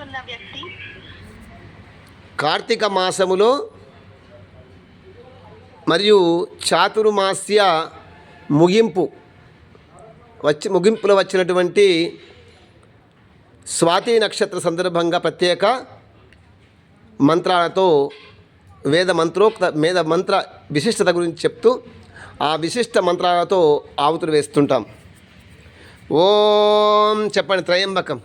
చేస్తున్న వ్యక్తి కార్తీక మాసములో మరియు చాతుర్మాస్య ముగింపులో వచ్చినటువంటి స్వాతి నక్షత్ర సందర్భంగా ప్రత్యేక మంత్రాలతో వేద మంత్ర విశిష్టత గురించి చెప్తూ ఆ విశిష్ట మంత్రాలతో ఆవుతులు వేస్తుంటాం. ఓం చెప్పండి. త్రయంబకం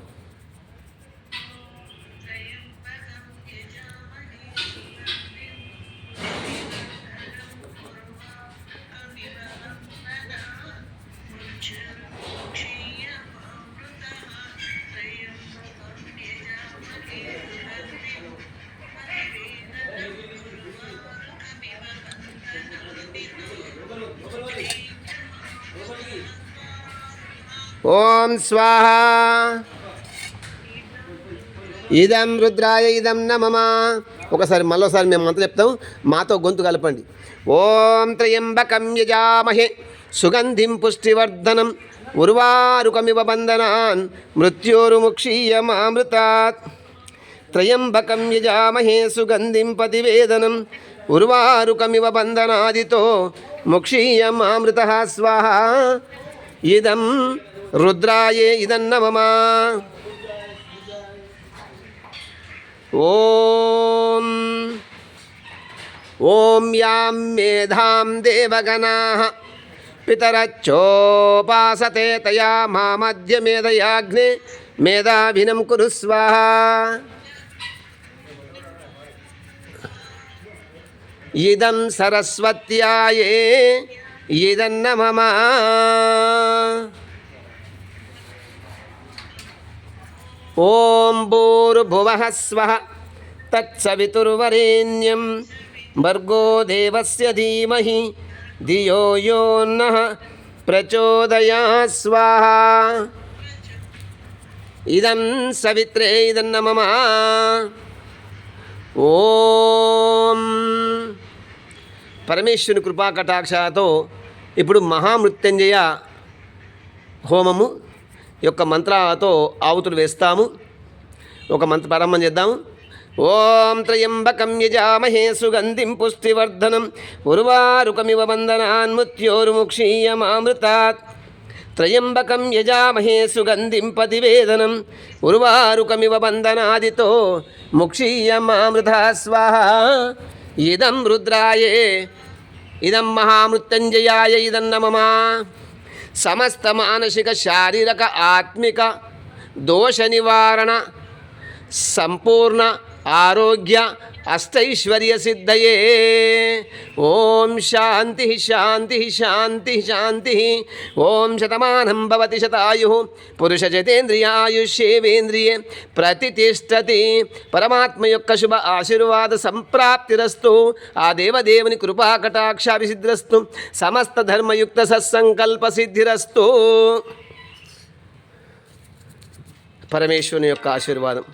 ఓం స్వాహ. ఇదం రుద్రాయ ఇదం నమః. మళ్ళీసారి మేము మంత్రం చెప్తాం, మాతో గొంతు కలపండి. ఓం త్రయంబకం యజామహే సుగంధిం పుష్టివర్ధనం ఉర్వారుకమివ బంధనాన్ మృత్యోర్ముక్షీయమామృతాత్. త్రయంబకం యజామహే సుగంధిం పతివేదనం ఉర్వారుకమివ బంధనాదితో ముక్షీయమామృతః. స్వాహ. ఇదం రుద్రాయే ఇదం నమః. ఓం ఓం యాం మేధాం దేవగణాః పితరచ్చోపాసతే తయా మామధ్య మేధయాగ్నే మేధాభినం కురు. స్వాహ. ఇదం సరస్వత్యాయే ఇదం నమః. ఓం భూర్భువః స్వః తత్సవితుర్వరేణ్యం భర్గో దేవస్య ధీమహి ధియో యో నః ప్రచోదయాత్. స్వాహ. ఇదం సవిత్రే ఇదం నమః. ఓం పరమేశ్వరుని కృపాకటాక్షాలతో ఇప్పుడు మహామృత్యుంజయ హోమము యొక్క మంత్రాలతో ఆవుతులు వేస్తాము. ఒక మంత్ర ప్రారంభం చేద్దాము. ఓం త్రయంబకం యజామహే సుగంధిం పుష్టివర్ధనం ఉర్వారుకమివ బంధనాన్ మృత్యోర్ముక్షీయమామృతాత్. త్రయంబకం యజామహే సుగంధిం పతివేదనం ఉర్వారుకమివ బంధనాదితో ముక్షీయమామృతః. స్వాహ. ఇదం రుద్రాయే ఇదం మహామృత్యుంజయాయ ఇదం నమః. సమస్త మానసిక శారీరక ఆత్మిక దోష నివారణ సంపూర్ణ ఆరోగ్య అష్టైశ్వర్య సిద్ధయే. ఓం శాంతి శాంతి శాంతి శాంతి. ఓం శతమానం భవతి శతాయు పురుష జతేంద్రియాయుష్యేవేంద్రియే ప్రతిష్టతి. పరమాత్మ యొక్క శుభ ఆశీర్వాద సంప్రాప్తిరస్తు. ఆ దేవదేవుని కృపాకటాక్షాభిసిద్ధిరస్తు. సమస్త ధర్మయుక్త సత్సంకల్ప సిద్ధిరస్తు. పరమేశ్వరుని యొక్క ఆశీర్వాదం.